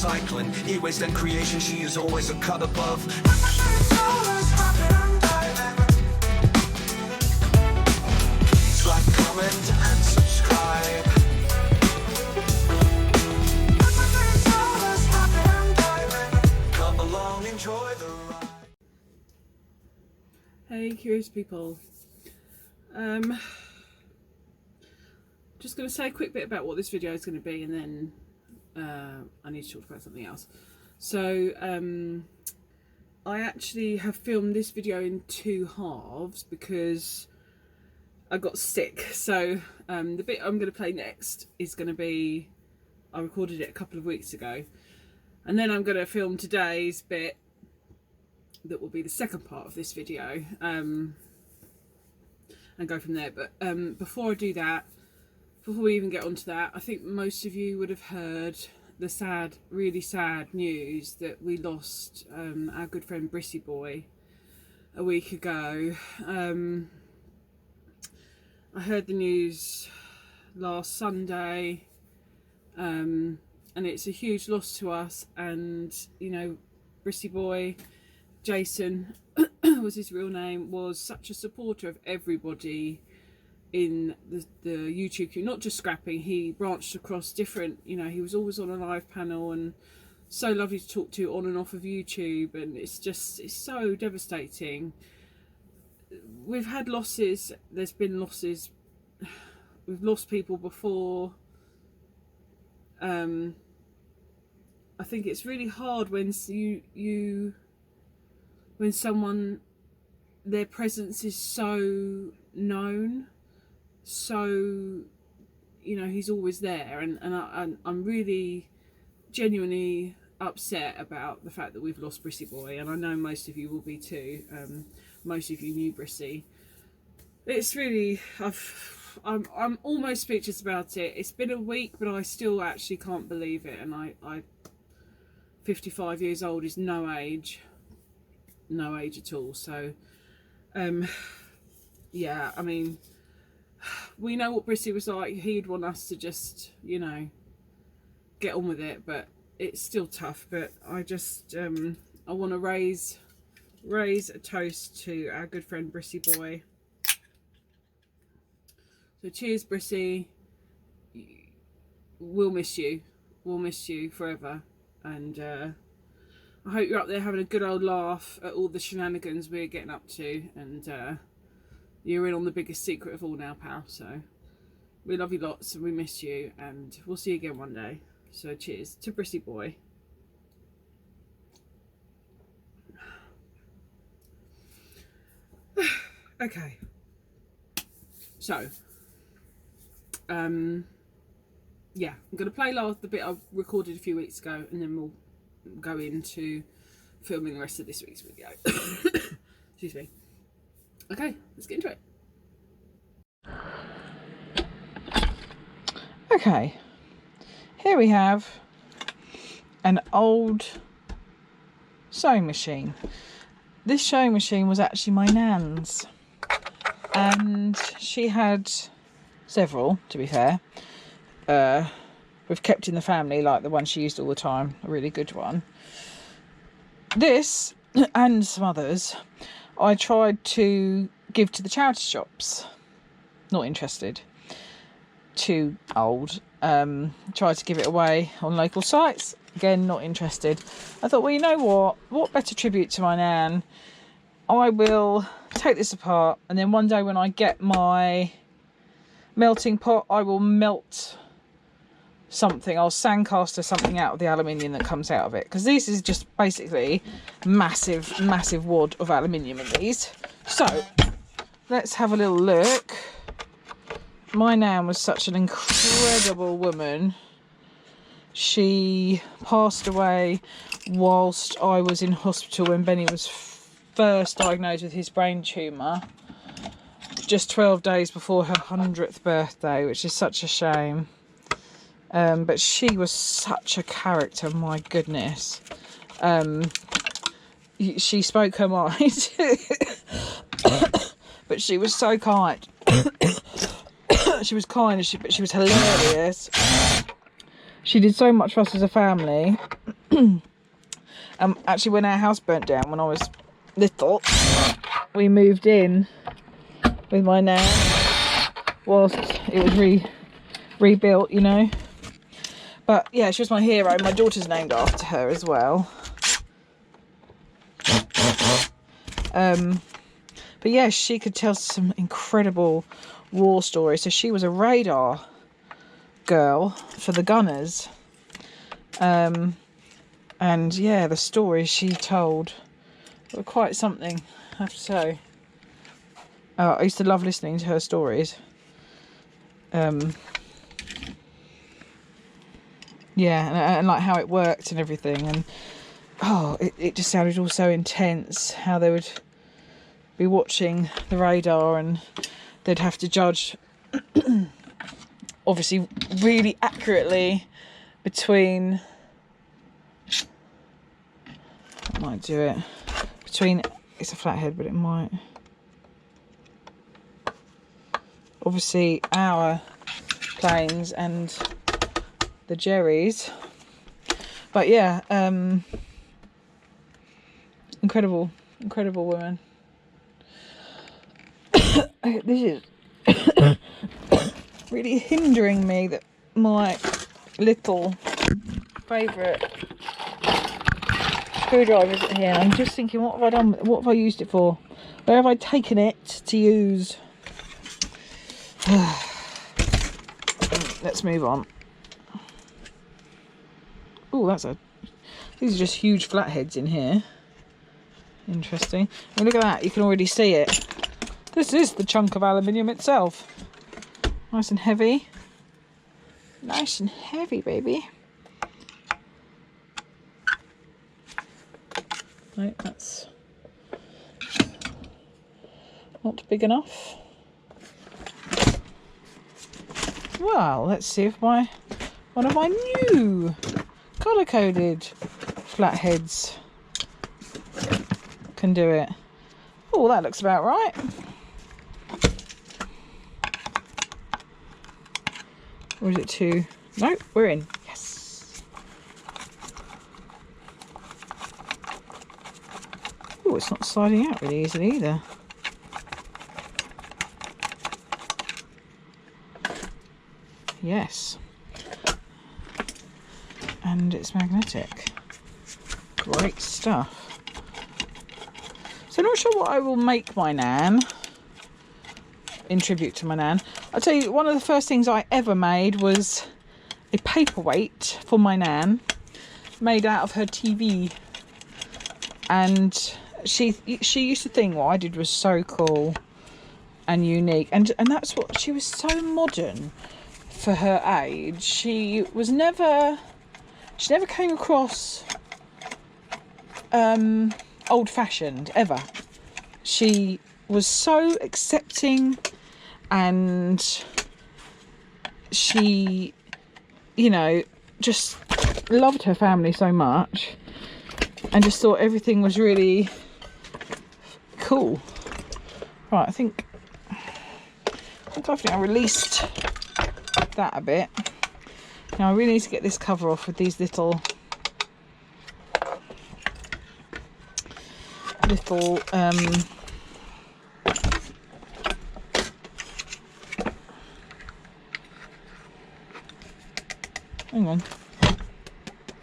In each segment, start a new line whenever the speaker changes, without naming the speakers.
recycling. E-waste and creation, she is always a cut above. Please like, comment and subscribe. Come along, enjoy the ride.
Hey curious people, just going to say a quick bit about what this video is going to be, and then I need to talk about something else. So I actually have filmed this video in 2 halves because I got sick. So the bit I'm going to play next is going to be, I recorded it a couple of weeks ago, and then I'm going to film today's bit that will be the second part of this video, and go from there. But before I do that, before we even get onto that, I think most of you would have heard the sad, really sad news that we lost our good friend Brissy Boy a week ago. I heard the news last Sunday, and it's a huge loss to us. And you know, Brissy Boy, Jason was his real name, was such a supporter of everybody in the YouTube community, not just scrapping. He branched across different, you know, he was always on a live panel and so lovely to talk to on and off of YouTube. And it's so devastating. We've had losses, there's been losses, we've lost people before. I think it's really hard when when someone, their presence is so known, so, you know, he's always there, and I'm really genuinely upset about the fact that we've lost Brissy Boy, and I know most of you will be too. Most of you knew Brissy. It's really, I'm almost speechless about it. It's been a week, but I still actually can't believe it, and I 55 years old is no age at all. So yeah, I mean, we know what Brissy was like. He'd want us to just, you know, get on with it, but it's still tough. But I just I want to raise a toast to our good friend Brissy Boy. So cheers, Brissy. We'll miss you forever, and I hope you're up there having a good old laugh at all the shenanigans we're getting up to, and you're in on the biggest secret of all now, pal. So we love you lots and we miss you, and we'll see you again one day. So cheers to Brissy Boy. Okay, so yeah, I'm going to play the bit I recorded a few weeks ago, and then we'll go into filming the rest of this week's video. Excuse me. Okay, let's get into it. Okay, here we have an old sewing machine. This sewing machine was actually my nan's, and she had several, to be fair. We've kept in the family, like the one she used all the time, a really good one. This and some others I tried to give to the charity shops. Not interested. Too old. Tried to give it away on local sites. Again, not interested. I thought, well, you know what better tribute to my nan? I will take this apart, and then one day when I get my melting pot, I will melt something. I'll sandcaster something out of the aluminium that comes out of it, because this is just basically massive wad of aluminium in these. So let's have a little look. My nan was such an incredible woman. She passed away whilst I was in hospital when Benny was first diagnosed with his brain tumour, just 12 days before her 100th birthday, which is such a shame. But she was such a character, my goodness. She spoke her mind. But she was so kind. She was kind, but she was hilarious. She did so much for us as a family. Actually, when our house burnt down when I was little, we moved in with my nan whilst it was rebuilt, you know. But yeah, she was my hero. My daughter's named after her as well. But yeah, she could tell some incredible war stories. So she was a radar girl for the gunners. And yeah, the stories she told were quite something, I have to say. I used to love listening to her stories. Yeah, and like how it worked and everything. And oh, it just sounded all so intense, how they would be watching the radar and they'd have to judge obviously really accurately between, I might do it between, it's a flathead but it might, obviously our planes and the Jerry's. But yeah, incredible woman. This is really hindering me, that my little favourite screwdriver isn't here. I'm just thinking, what have I done? What have I used it for? Where have I taken it to use? Let's move on. Oh, these are just huge flatheads in here. Interesting. I mean, look at that, you can already see it. This is the chunk of aluminium itself. Nice and heavy. Nice and heavy, baby. No, that's not big enough. Well, let's see if one of my new colour-coded flatheads can do it. Oh, that looks about right. Or is it too? No, we're in. Yes. Oh, it's not sliding out really easily either. Yes. And it's magnetic. Great stuff. So I'm not sure what I will make my nan, in tribute to my nan. I'll tell you, one of the first things I ever made was a paperweight for my nan, made out of her TV. And she used to think what I did was so cool and unique. And that's what, she was so modern for her age. She never came across old-fashioned ever. She was so accepting, and she, you know, just loved her family so much and just thought everything was really cool. Right, I think I released that a bit. Now I really need to get this cover off with these little hang on,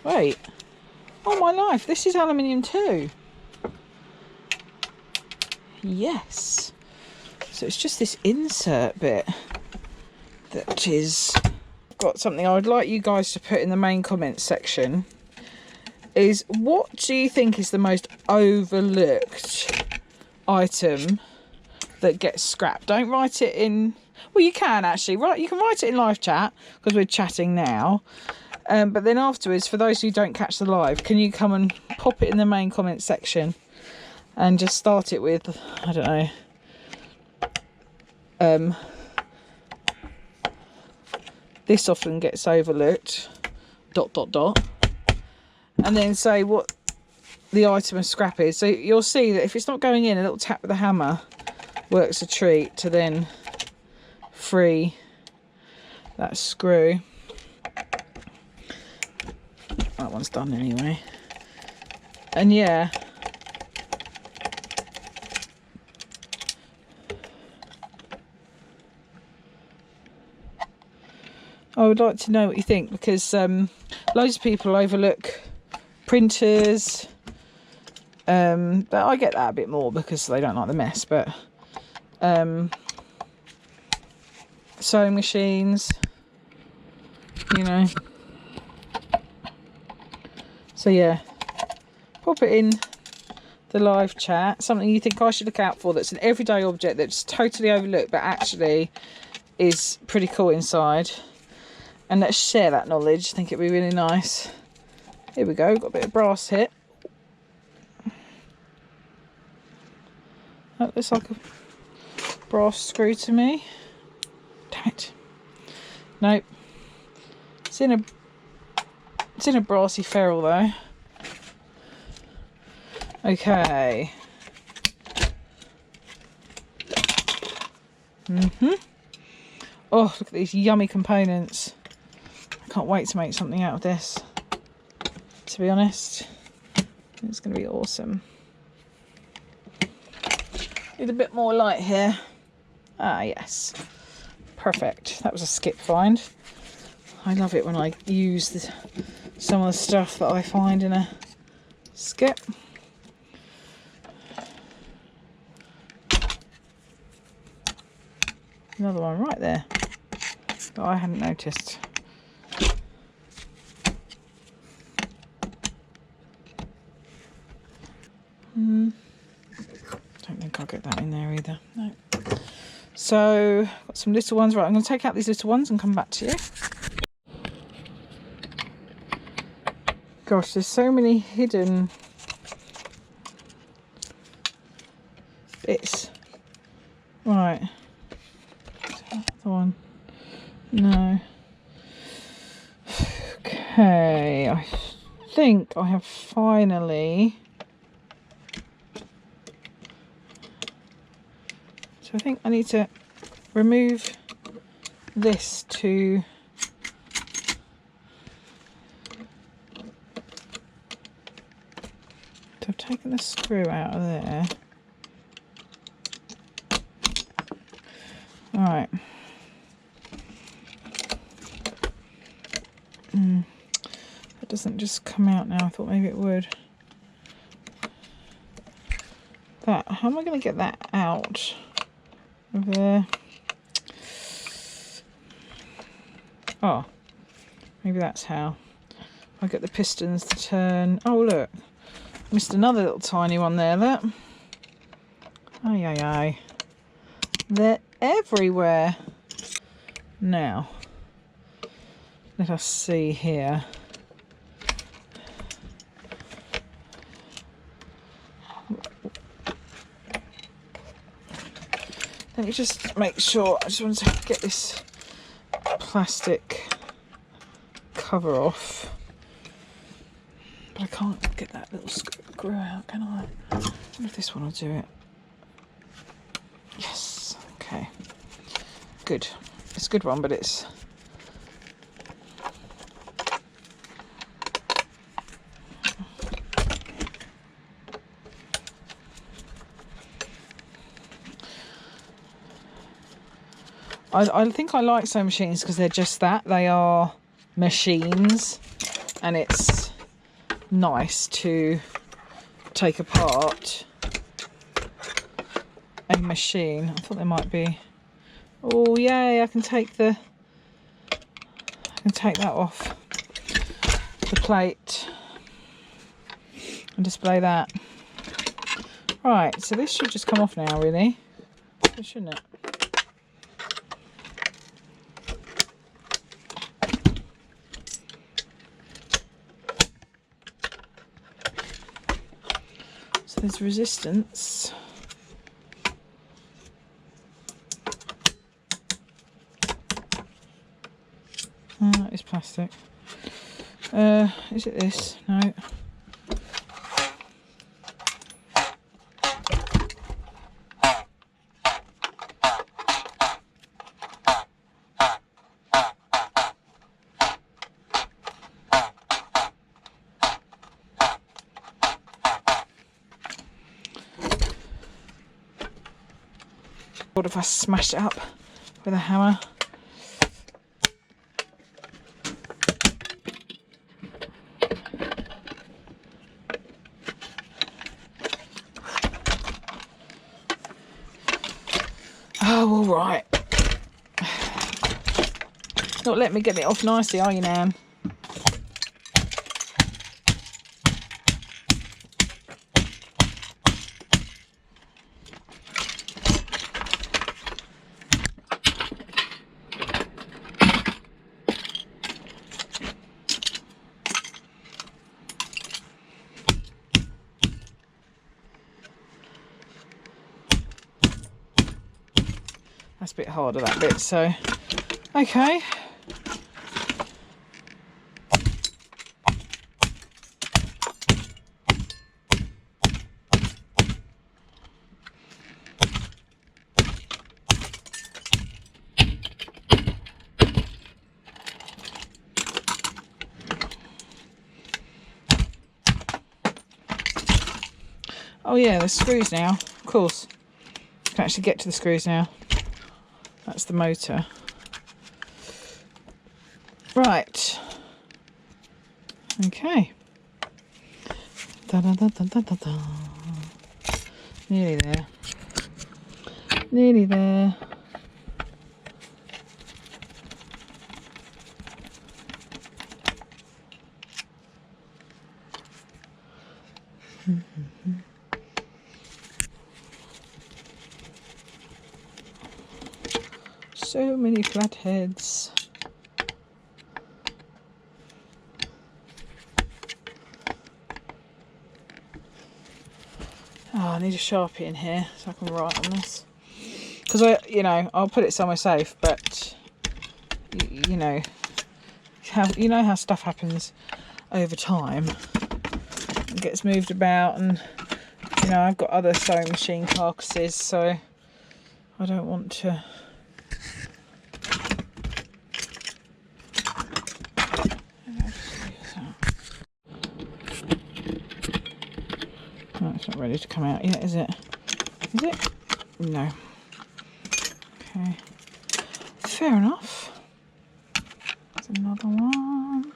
wait, oh my life, this is aluminium too. Yes, so it's just this insert bit that is got something I would like you guys to put in the main comments section. Is, what do you think is the most overlooked item that gets scrapped? Don't write it in, well, you can actually you can write it in live chat because we're chatting now, but then afterwards, for those who don't catch the live, can you come and pop it in the main comments section and just start it with, I don't know, this often gets overlooked, ... and then say what the item of scrap is. So you'll see that if it's not going in, a little tap with the hammer works a treat to then free that screw. That one's done anyway. And yeah, I would like to know what you think, because loads of people overlook printers, but I get that a bit more because they don't like the mess. But sewing machines, you know. So yeah, pop it in the live chat. Something you think I should look out for that's an everyday object that's totally overlooked but actually is pretty cool inside. And let's share that knowledge. I think it'd be really nice. Here we go, got a bit of brass here. That looks like a brass screw to me. Damn it. Nope. It's in a brassy ferrule though. Okay. Oh, look at these yummy components. I can't wait to make something out of this. To be honest, it's going to be awesome. Need a bit more light here. Ah, yes. Perfect. That was a skip find. I love it when I use some of the stuff that I find in a skip. Another one right there that I hadn't noticed. Don't think I'll get that in there either. No. So, got some little ones. Right, I'm going to take out these little ones and come back to you. Gosh, there's so many hidden bits. Right. The one. No. Okay, I think I have finally. So I think I need to remove this to I've taken the screw out of there. Alright. That doesn't just come out now. I thought maybe it would. That, how am I going to get that out of there? Oh, maybe that's how. I get the pistons to turn. Oh look, missed another little tiny one there. Look. Ay ay ay. They're everywhere. Now, let us see here. Let me just make sure. I just want to get this plastic cover off. But I can't get that little screw out, can I? I wonder if this one will do it. Yes. Okay. Good. It's a good one, but it's... I think I like sewing machines because they're just that. They are machines, and it's nice to take apart a machine. I thought there might be... Oh yay, I can take that off the plate and display that. Right, so this should just come off now, really, shouldn't it? So there's resistance. Oh, that is plastic. Is it this? No. What if I smashed it up with a hammer? Oh, all right. Not letting me get it off nicely, are you, Nan? That's a bit harder, that bit, so okay. Oh yeah, the screws now, of course. You can actually get to the screws now. That's the motor. Right. Okay. Da, da, da, da, da, da, da. Nearly there. Nearly there. So many flatheads. Oh, I need a Sharpie in here so I can write on this. Because I'll put it somewhere safe, but you know how stuff happens over time. It gets moved about, and I've got other sewing machine carcasses, so I don't want to. Oh, it's not ready to come out yet, is it? Is it? No. Okay. Fair enough. There's another one.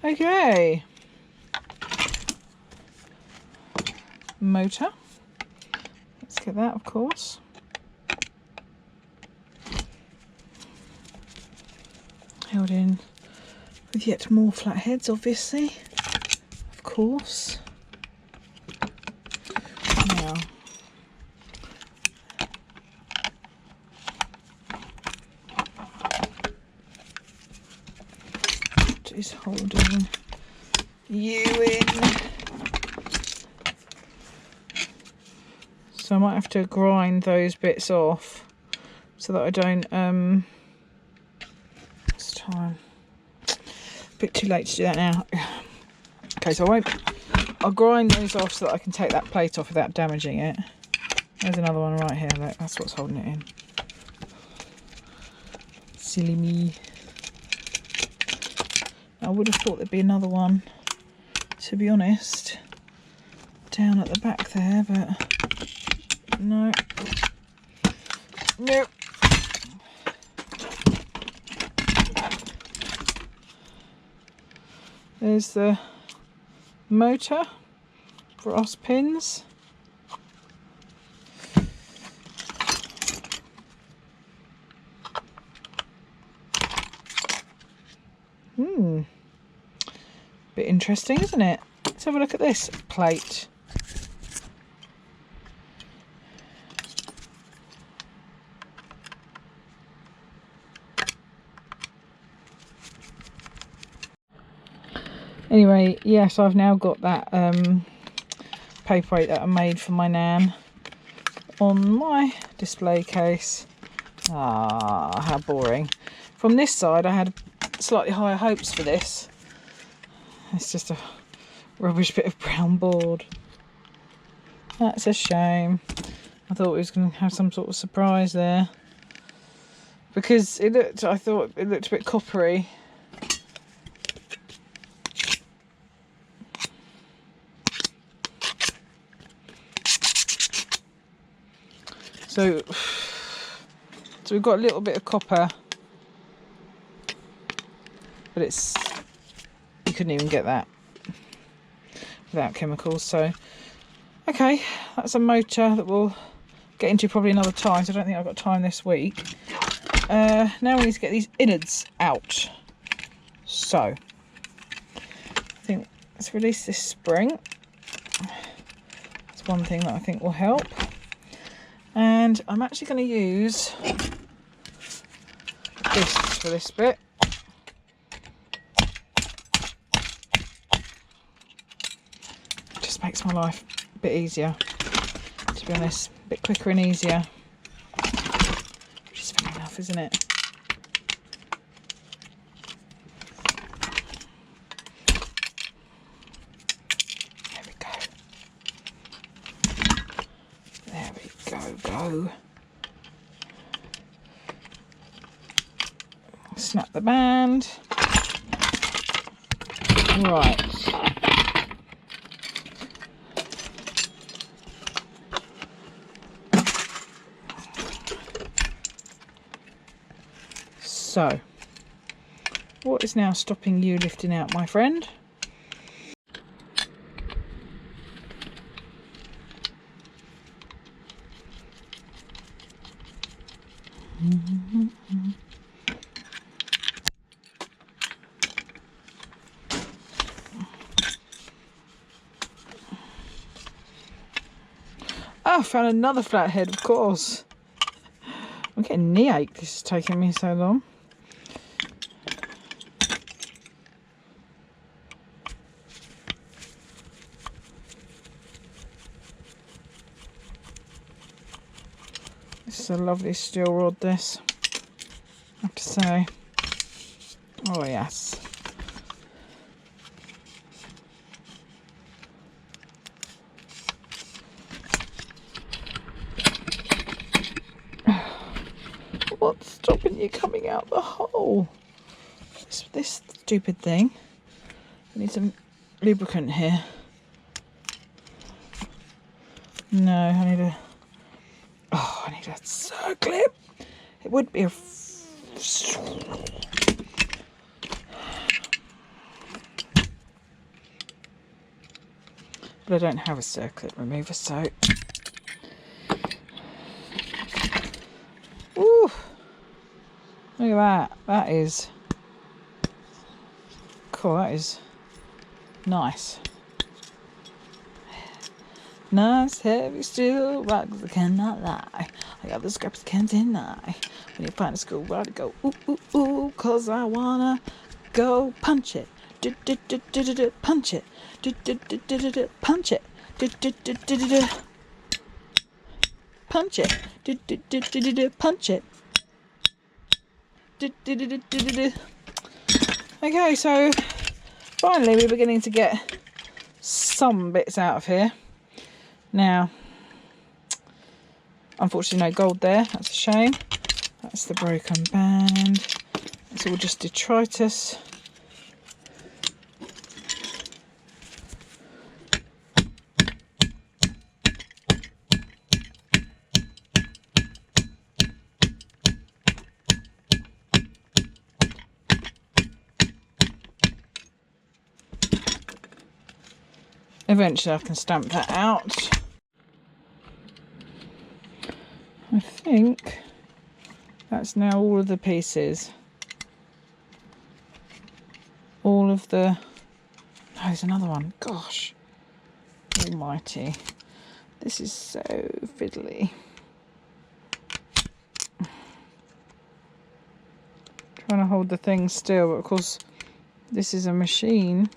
Okay. Motor. Let's get that, of course. Held in with yet more flatheads, obviously. Of course. Now. What is holding you in? So I might have to grind those bits off so that I don't it's time. A bit too late to do that now. Okay, so I'll grind those off so that I can take that plate off without damaging it. There's another one right here, look, that's what's holding it in. Silly me. I would have thought there'd be another one, to be honest, down at the back there, but no. Nope. There's the motor, brass pins. Bit interesting, isn't it? Let's have a look at this plate. Anyway, yes, I've now got that paperweight that I made for my nan on my display case. Ah, how boring. From this side I had slightly higher hopes for this. It's just a rubbish bit of brown board. That's a shame. I thought it was going to have some sort of surprise there, because I thought it looked a bit coppery. So we've got a little bit of copper, but you couldn't even get that without chemicals. So okay, that's a motor that we'll get into probably another time, so I don't think I've got time this week. Now we need to get these innards out. So I think let's release this spring. That's one thing that I think will help. And I'm actually going to use this for this bit. It just makes my life a bit easier, to be honest, a bit quicker and easier. Which is fair enough, isn't it? Go. Snap the band. Right. So, what is now stopping you lifting out, my friend? Oh, I found another flathead, of course. I'm getting knee ache, this is taking me so long. This is a lovely steel rod, this, I have to say. Oh yes. What's stopping you coming out the hole? This stupid thing. I need some lubricant here. No, I need a circlip. It would be a but I don't have a circlip remover, so ooh, look at that. That is cool. That is nice. Nice, heavy steel rocks that cannot lie. I got the scraps that can't deny. When you find a school where to go, ooh, ooh, ooh, cause I wanna go punch it. Punch it. Punch it. Punch it. Punch it. Okay, so finally we're beginning to get some bits out of here. Now, unfortunately no gold there, that's a shame. That's the broken band. It's all just detritus. Eventually I can stamp that out. I think that's now all of the pieces. All of the... Oh, there's another one. Gosh. Almighty. This is so fiddly. Trying to hold the thing still, but of course this is a machine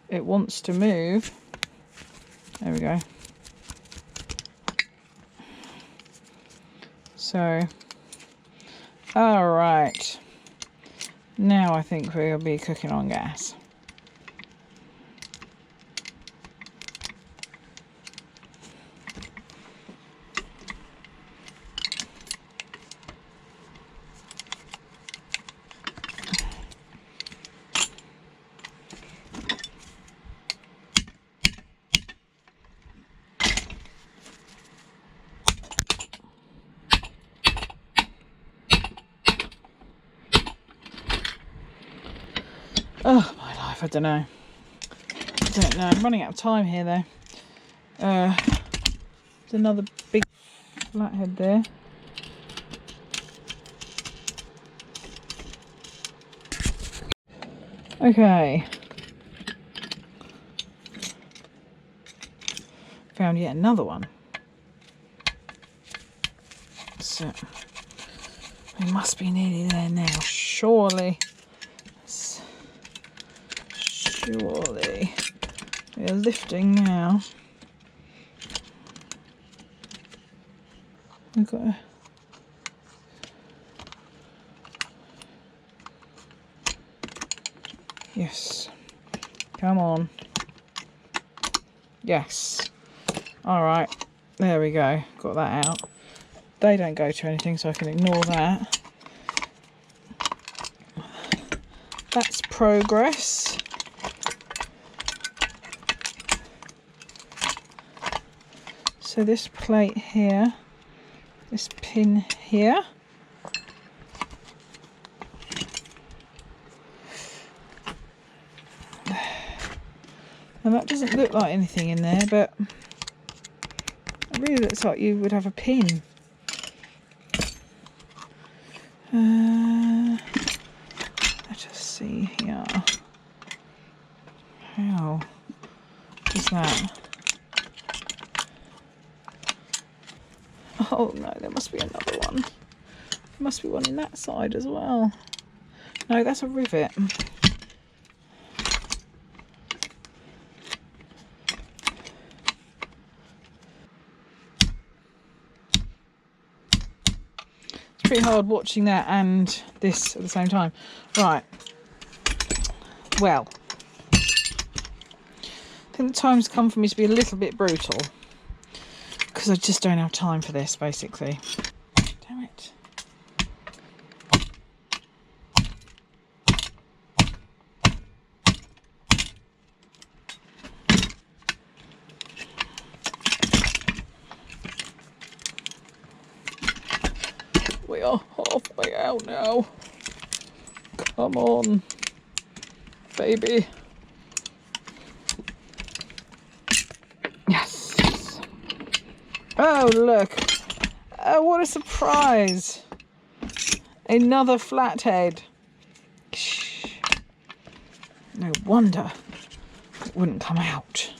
it wants to move. There we go. So, all right. Now I think we'll be cooking on gas. Oh, my life, I don't know. I'm running out of time here, though. There's another big flathead there. Okay. Found yet another one. So, we must be nearly there now, surely. Surely. We're lifting now. We've got a... Yes. Come on. Yes. Alright. There we go. Got that out. They don't go to anything, so I can ignore that. That's progress. So this plate here, this pin here, and that doesn't look like anything in there, but it really looks like you would have a pin. Let's just see here. How is that? Oh no, there must be another one. There must be one in that side as well. No, that's a rivet. It's pretty hard watching that and this at the same time. Right. Well, I think the time's come for me to be a little bit brutal. Because I just don't have time for this, basically. Damn it. We are halfway out now. Come on, baby. Yes. Oh, look. Oh, what a surprise. Another flathead. No wonder it wouldn't come out.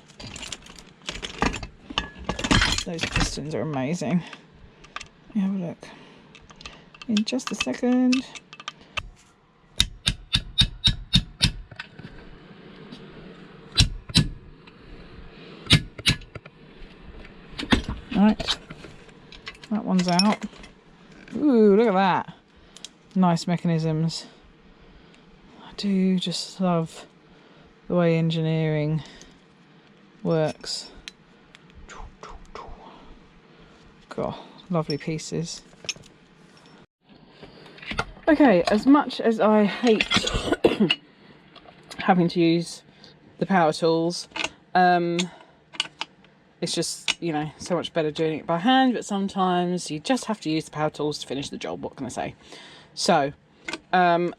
Those pistons are amazing. Let me have a look. In just a second. Right, that one's out. Ooh, look at that. Nice mechanisms. I do just love the way engineering works. God, lovely pieces. Okay, as much as I hate having to use the power tools, it's just, you know, so much better doing it by hand, but sometimes you just have to use the power tools to finish the job. What can I say? So, I'm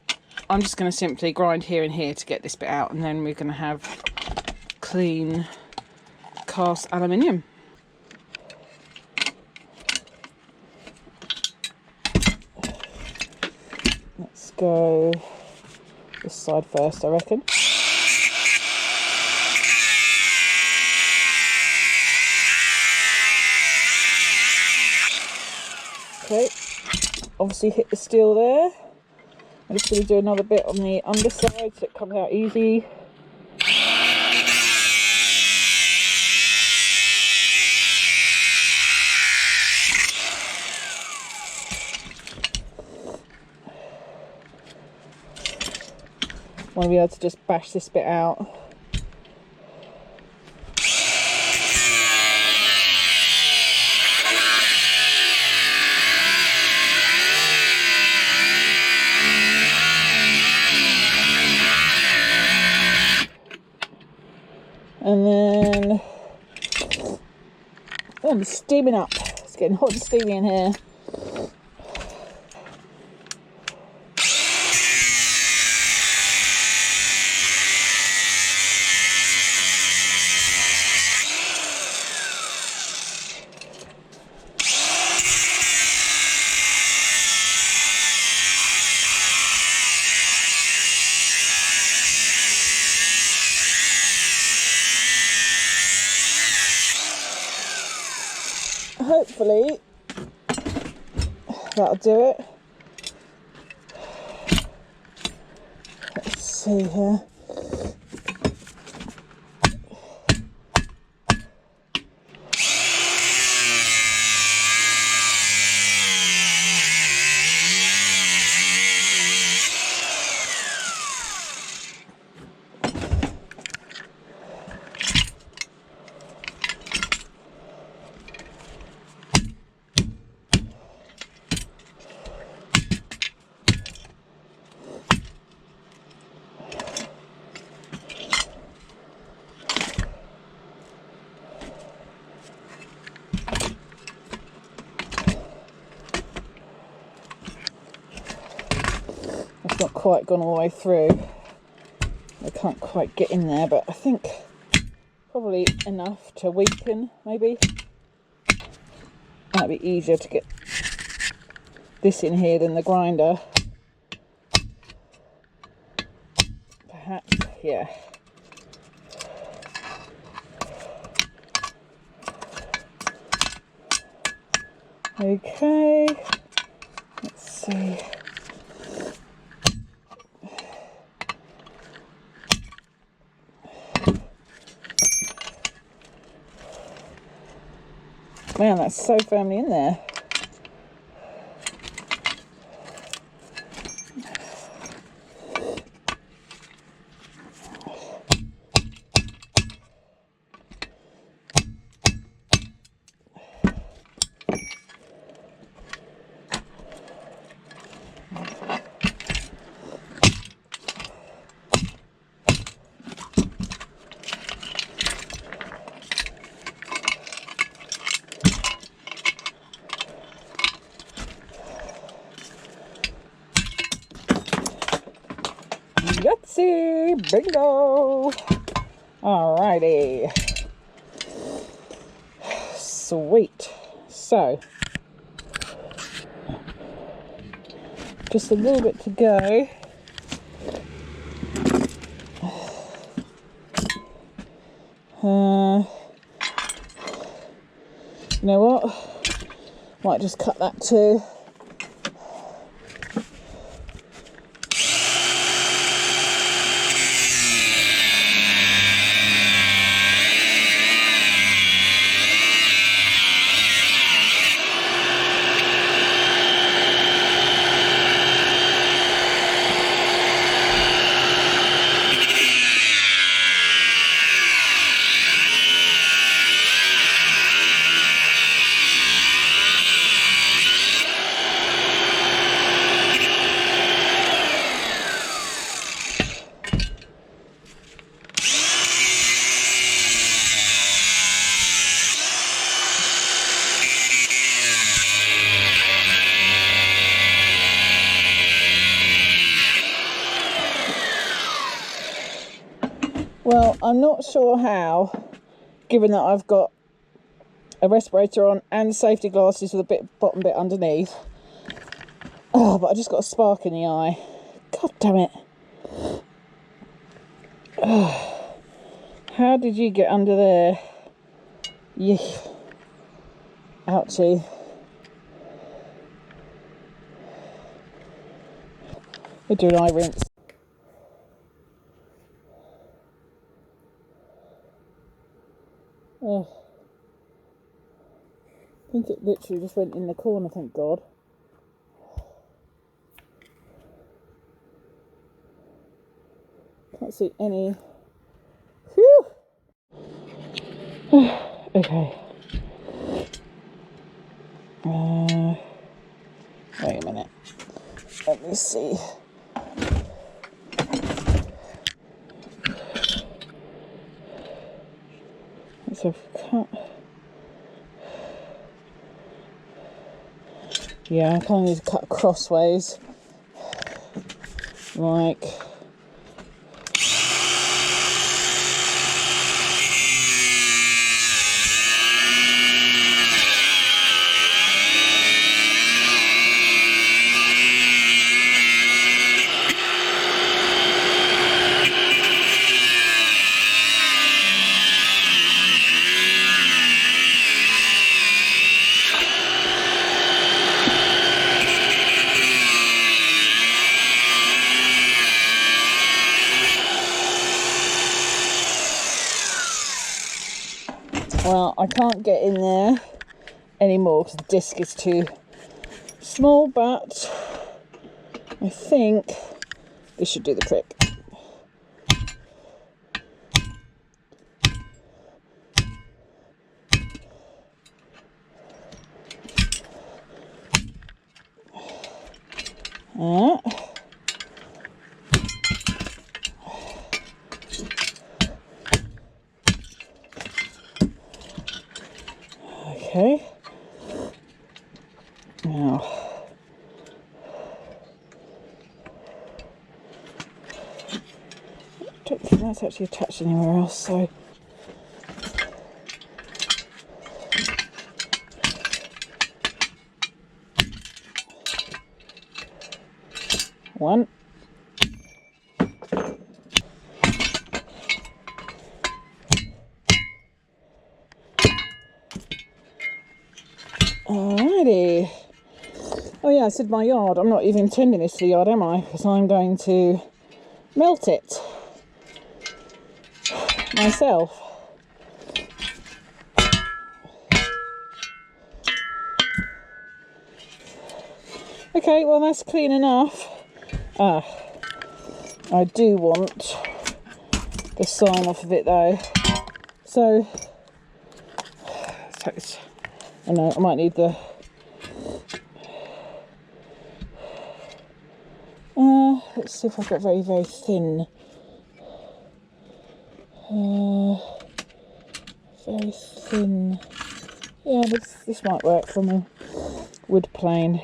just going to simply grind here and here to get this bit out, and then we're going to have clean cast aluminium. Let's go this side first, I reckon. Okay, obviously hit the steel there. I'm just going to do another bit on the underside so it comes out easy. want to be able to just bash this bit out. And then, oh, I'm steaming up. It's getting hot and steamy in here. Hopefully that'll do it. Let's see here. Not quite gone all the way through. I can't quite get in there, but I think probably enough to weaken, maybe. Might be easier to get this in here than the grinder. Perhaps, yeah. Okay, let's see. Man, that's so firmly in there. Yahtzee! Bingo! Alrighty. Sweet. So, just a little bit to go. You know what? Might just cut that too. Well, I'm not sure how, given that I've got a respirator on and safety glasses with a bottom bit underneath. Oh, but I just got a spark in the eye. God damn it. Oh, how did you get under there? Yeah. Ouchie. We'll do an eye rinse. Oh. I think it literally just went in the corner, thank God. Can't see any. Whew. Okay. Wait a minute. Let me see. So yeah, I can't use cut crossways. Like. Well, I can't get in there anymore because the disc is too small, but I think this should do the trick. Okay. Now, I don't think that's actually attached anywhere else, so one. Alrighty. Oh yeah, I said my yard. I'm not even intending this for the yard, am I? Because I'm going to melt it myself. Okay, well that's clean enough. I do want the sign off of it though. So I know I might need the let's see if I've got very, very thin. Very thin. Yeah, this might work from a wood plane.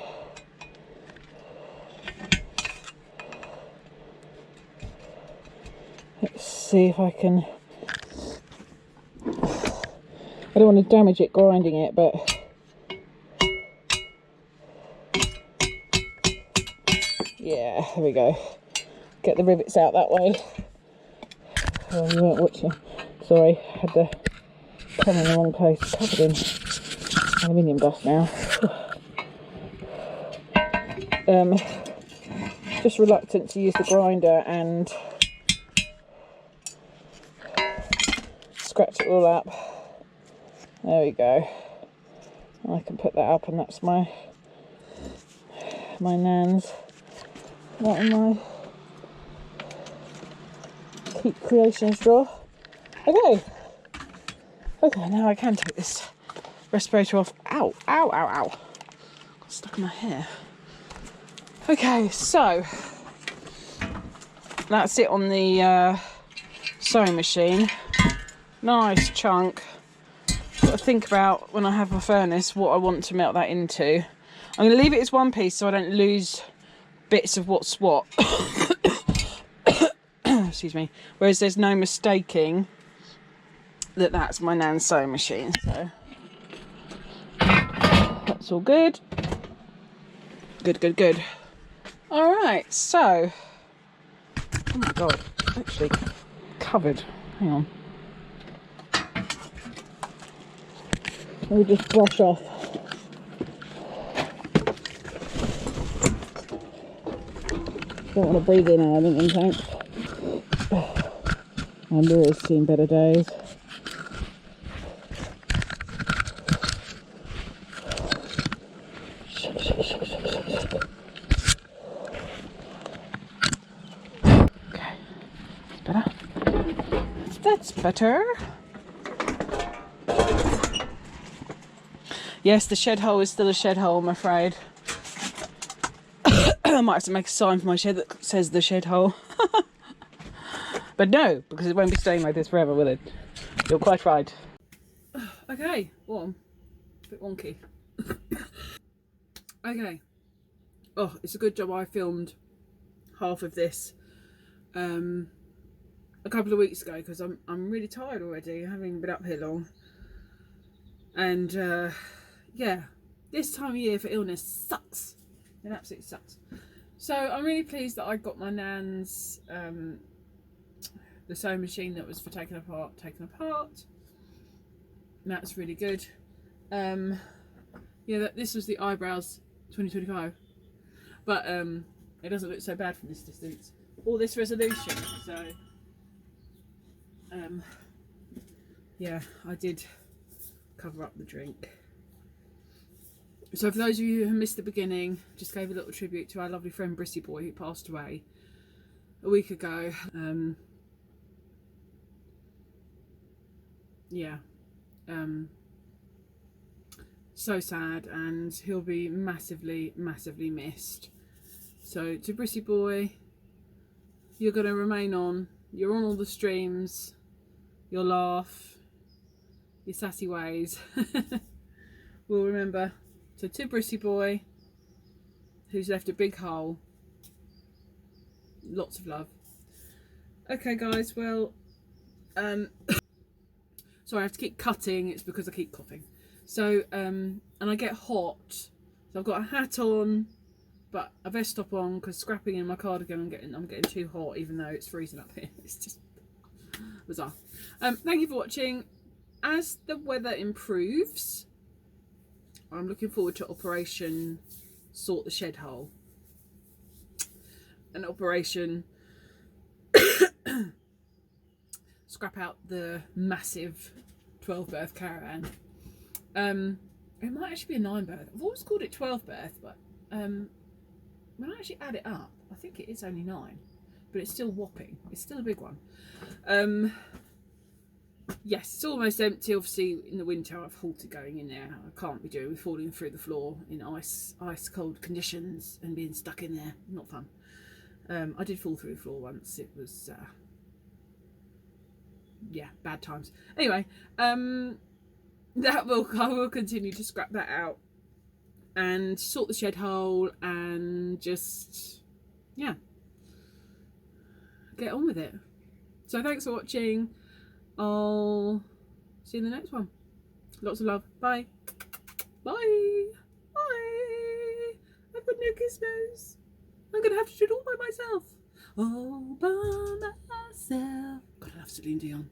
Let's see if I can. I don't want to damage it grinding it, but yeah, there we go. Get the rivets out that way. Oh, you weren't watching. Sorry, I had the pen in the wrong place. Covered in aluminium dust now. Just reluctant to use the grinder and scratch it all up. There we go. I can put that up, and that's my nan's. That in my Keep Creations drawer. Okay, now I can take this respirator off. Ow, ow, ow, ow. Got stuck in my hair. Okay, so that's it on the sewing machine. Nice chunk. Got to think about when I have my furnace what I want to melt that into. I'm going to leave it as one piece so I don't lose bits of what's what. Excuse me. Whereas there's no mistaking that that's my nan's sewing machine. So that's all good. Good. Alright, so oh my god, actually covered. Hang on. Let me just brush off. Don't want to breathe in aluminium tanks. My mirror's seen better days. Okay. better. That's better. Yes, the shed hole is still a shed hole, I'm afraid. I might have to make a sign for my shed that says the shed hole. But no, because it won't be staying like this forever, will it? You're quite right. Okay, warm. A bit wonky. Okay. Oh, it's a good job I filmed half of this a couple of weeks ago, because I'm really tired already, having been up here long. And yeah, this time of year for illness sucks. It absolutely sucks. So I'm really pleased that I got my nan's the sewing machine that was for taken apart. And that's really good. Yeah, this was the eyebrows 2025, but it doesn't look so bad from this distance. All this resolution, so yeah, I did cover up the drink. So for those of you who missed the beginning, just gave a little tribute to our lovely friend Brissy Boy, who passed away a week ago. Yeah, so sad, and he'll be massively missed. So to Brissy Boy, you're going to remain on. You're on all the streams. You'll laugh. Your sassy ways. We'll remember. So to Brissy Boy, who's left a big hole, lots of love. Okay guys, well, sorry, I have to keep cutting. It's because I keep coughing. So and I get hot, so I've got a hat on but a vest top on, because scrapping in my cardigan I'm getting too hot, even though it's freezing up here. It's just bizarre. Thank you for watching. As the weather improves, I'm looking forward to Operation Sort the Shed Hole, an Operation scrap out the massive 12 berth caravan. It might actually be a 9 berth. I've always called it 12 berth, but when I actually add it up, I think it is only 9, but it's still whopping. It's still a big one. Yes, it's almost empty. Obviously in the winter I've halted going in there. I can't be doing with falling through the floor in ice cold conditions and being stuck in there. Not fun. I did fall through the floor once. It was yeah, bad times. Anyway, I will continue to scrap that out and sort the shed hole and just, yeah, get on with it. So thanks for watching. I'll see you in the next one. Lots of love. Bye. Bye. Bye. I've got no gizmos. I'm going to have to do it all by myself. All by myself. God, I love Celine Dion.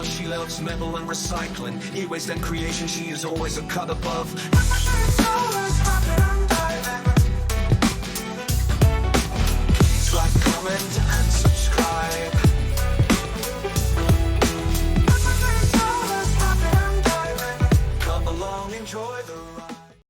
She loves metal and recycling. E-waste and creation, she is always a cut above.